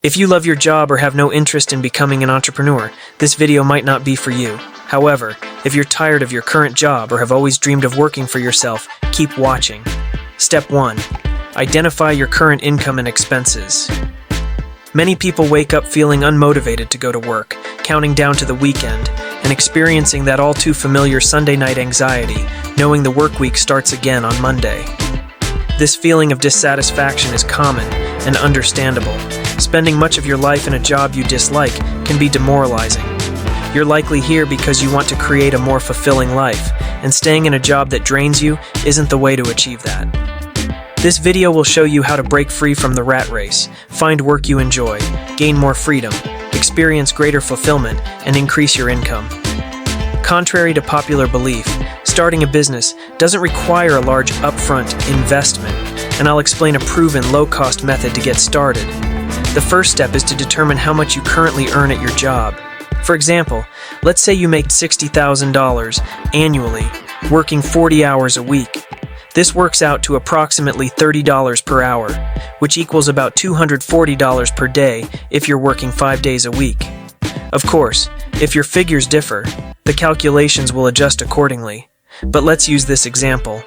If you love your job or have no interest in becoming an entrepreneur, this video might not be for you. However, if you're tired of your current job or have always dreamed of working for yourself, keep watching. Step 1. Identify your current income and expenses. Many people wake up feeling unmotivated to go to work, counting down to the weekend, and experiencing that all too familiar Sunday night anxiety, knowing the work week starts again on Monday. This feeling of dissatisfaction is common and understandable. Spending much of your life in a job you dislike can be demoralizing. You're likely here because you want to create a more fulfilling life, and staying in a job that drains you isn't the way to achieve that. This video will show you how to break free from the rat race, find work you enjoy, gain more freedom, experience greater fulfillment, and increase your income. Contrary to popular belief, starting a business doesn't require a large upfront investment, and I'll explain a proven low-cost method to get started. The first step is to determine how much you currently earn at your job. For example, let's say you make $60,000 annually, working 40 hours a week. This works out to approximately $30 per hour, which equals about $240 per day if you're working 5 days a week. Of course, if your figures differ, the calculations will adjust accordingly. But let's use this example.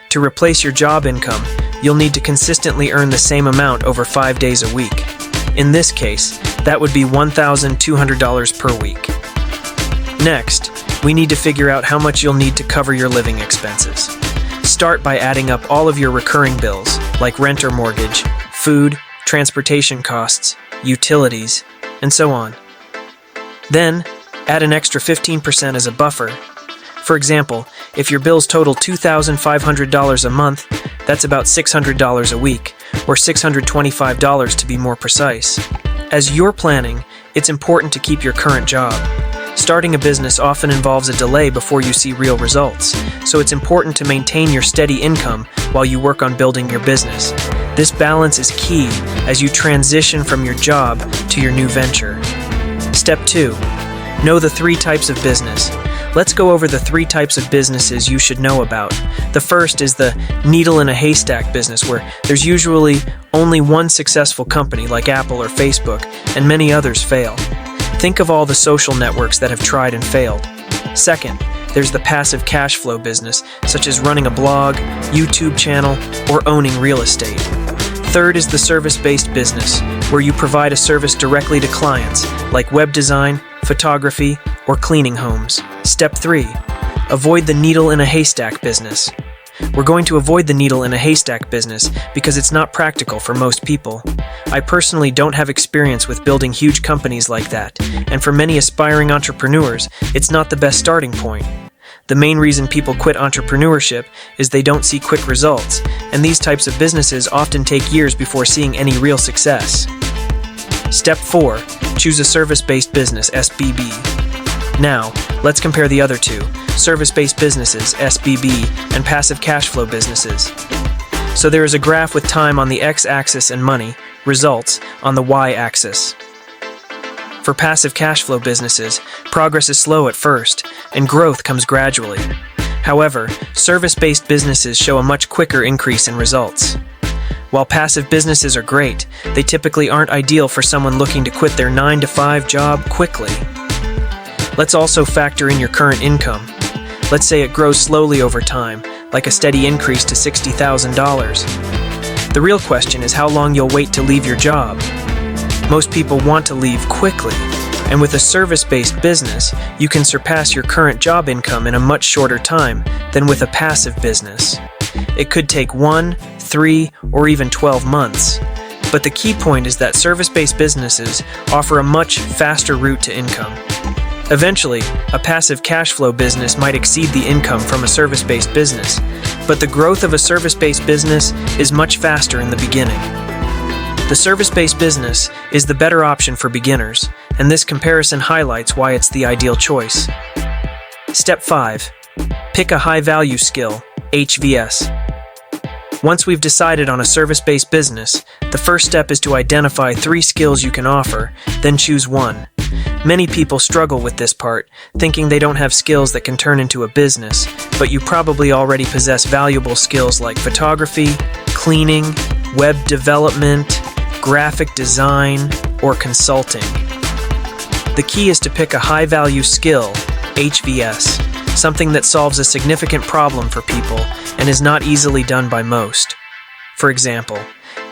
To replace your job income, you'll need to consistently earn the same amount over 5 days a week. In this case, that would be $1,200 per week. Next, we need to figure out how much you'll need to cover your living expenses. Start by adding up all of your recurring bills, like rent or mortgage, food, transportation costs, utilities, and so on. Then, add an extra 15% as a buffer. For example, if your bills total $2,500 a month, that's about $600 a week, or $625 to be more precise. As you're planning, it's important to keep your current job. Starting a business often involves a delay before you see real results, so it's important to maintain your steady income while you work on building your business. This balance is key as you transition from your job to your new venture. Step 2. Know the 3 types of business. Let's go over the 3 types of businesses you should know about. The first is the needle in a haystack business, where there's usually only one successful company like Apple or Facebook, and many others fail. Think of all the social networks that have tried and failed. Second, there's the passive cash flow business, such as running a blog, YouTube channel, or owning real estate. Third is the service-based business, where you provide a service directly to clients, like web design, photography, or cleaning homes. Step 3. Avoid the needle in a haystack business. We're going to avoid the needle in a haystack business because it's not practical for most people. I personally don't have experience with building huge companies like that, and for many aspiring entrepreneurs, it's not the best starting point. The main reason people quit entrepreneurship is they don't see quick results, and these types of businesses often take years before seeing any real success. Step 4. Choose a service-based business, SBB. Now, let's compare the other two, service-based businesses, SBB, and passive cash flow businesses. So there is a graph with time on the x-axis and money, results, on the y-axis. For passive cash flow businesses, progress is slow at first, and growth comes gradually. However, service-based businesses show a much quicker increase in results. While passive businesses are great, they typically aren't ideal for someone looking to quit their 9-to-5 job quickly. Let's also factor in your current income. Let's say it grows slowly over time, like a steady increase to $60,000. The real question is how long you'll wait to leave your job. Most people want to leave quickly, and with a service-based business, you can surpass your current job income in a much shorter time than with a passive business. It could take 1, 3, or even 12 months. But the key point is that service-based businesses offer a much faster route to income. Eventually, a passive cash flow business might exceed the income from a service-based business, but the growth of a service-based business is much faster in the beginning. The service-based business is the better option for beginners, and this comparison highlights why it's the ideal choice. Step 5. Pick a high-value skill, HVS. Once we've decided on a service-based business, the first step is to identify 3 skills you can offer, then choose one. Many people struggle with this part, thinking they don't have skills that can turn into a business, but you probably already possess valuable skills like photography, cleaning, web development, graphic design, or consulting. The key is to pick a high-value skill, HVS, something that solves a significant problem for people and is not easily done by most. For example,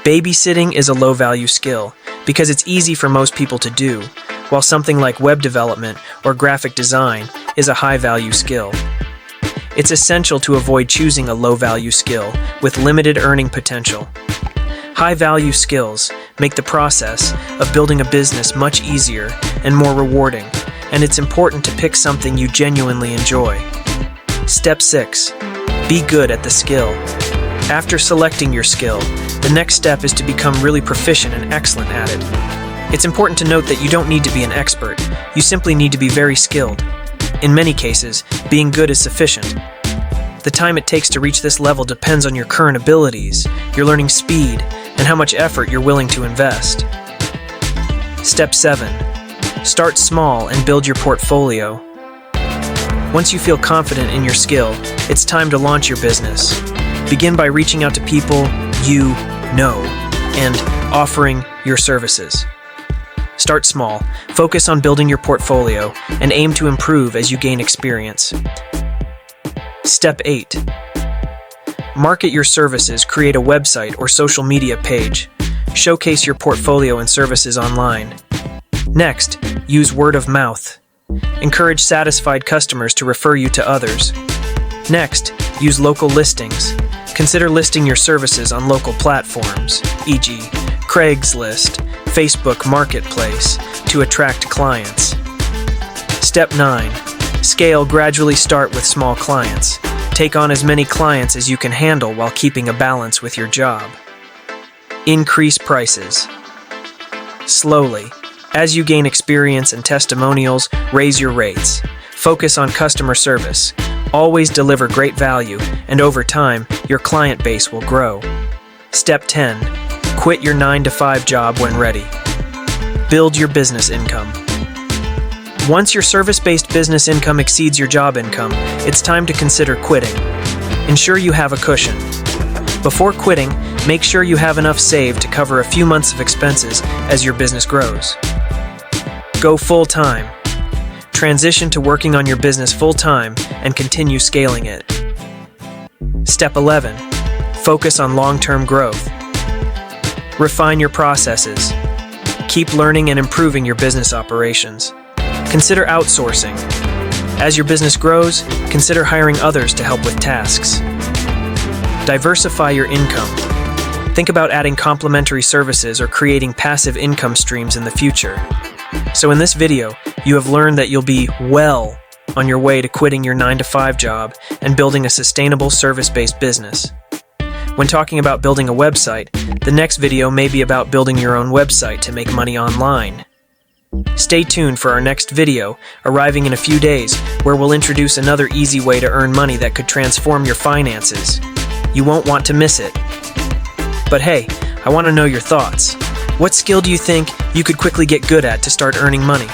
babysitting is a low-value skill because it's easy for most people to do, while something like web development or graphic design is a high-value skill. It's essential to avoid choosing a low-value skill with limited earning potential. High-value skills make the process of building a business much easier and more rewarding, and it's important to pick something you genuinely enjoy. Step 6. Be good at the skill. After selecting your skill, the next step is to become really proficient and excellent at it. It's important to note that you don't need to be an expert, you simply need to be very skilled. In many cases, being good is sufficient. The time it takes to reach this level depends on your current abilities, your learning speed, and how much effort you're willing to invest. Step 7. Start small and build your portfolio. Once you feel confident in your skill, it's time to launch your business. Begin by reaching out to people you know and offering your services. Start small, focus on building your portfolio, and aim to improve as you gain experience. Step 8. Market your services, create a website or social media page. Showcase your portfolio and services online. Next, use word of mouth. Encourage satisfied customers to refer you to others. Next, use local listings. Consider listing your services on local platforms, e.g., Craigslist, Facebook Marketplace, to attract clients. Step 9. Scale. Gradually start with small clients. Take on as many clients as you can handle while keeping a balance with your job. Increase prices. Slowly. As you gain experience and testimonials, raise your rates. Focus on customer service. Always deliver great value, and over time, your client base will grow. Step 10. Quit your 9-to-5 job when ready. Build your business income. Once your service-based business income exceeds your job income, it's time to consider quitting. Ensure you have a cushion. Before quitting, make sure you have enough saved to cover a few months of expenses as your business grows. Go full-time. Transition to working on your business full-time and continue scaling it. Step 11. Focus on long-term growth. Refine your processes. Keep learning and improving your business operations. Consider outsourcing. As your business grows, consider hiring others to help with tasks. Diversify your income. Think about adding complementary services or creating passive income streams in the future. So in this video, you have learned that you'll be well on your way to quitting your 9-to-5 job and building a sustainable service-based business. When talking about building a website, the next video may be about building your own website to make money online. Stay tuned for our next video, arriving in a few days, where we'll introduce another easy way to earn money that could transform your finances. You won't want to miss it. But hey, I want to know your thoughts. What skill do you think you could quickly get good at to start earning money?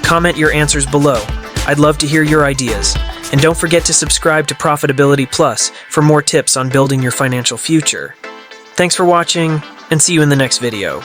Comment your answers below. I'd love to hear your ideas. And don't forget to subscribe to Profitability Plus for more tips on building your financial future. Thanks for watching, and see you in the next video.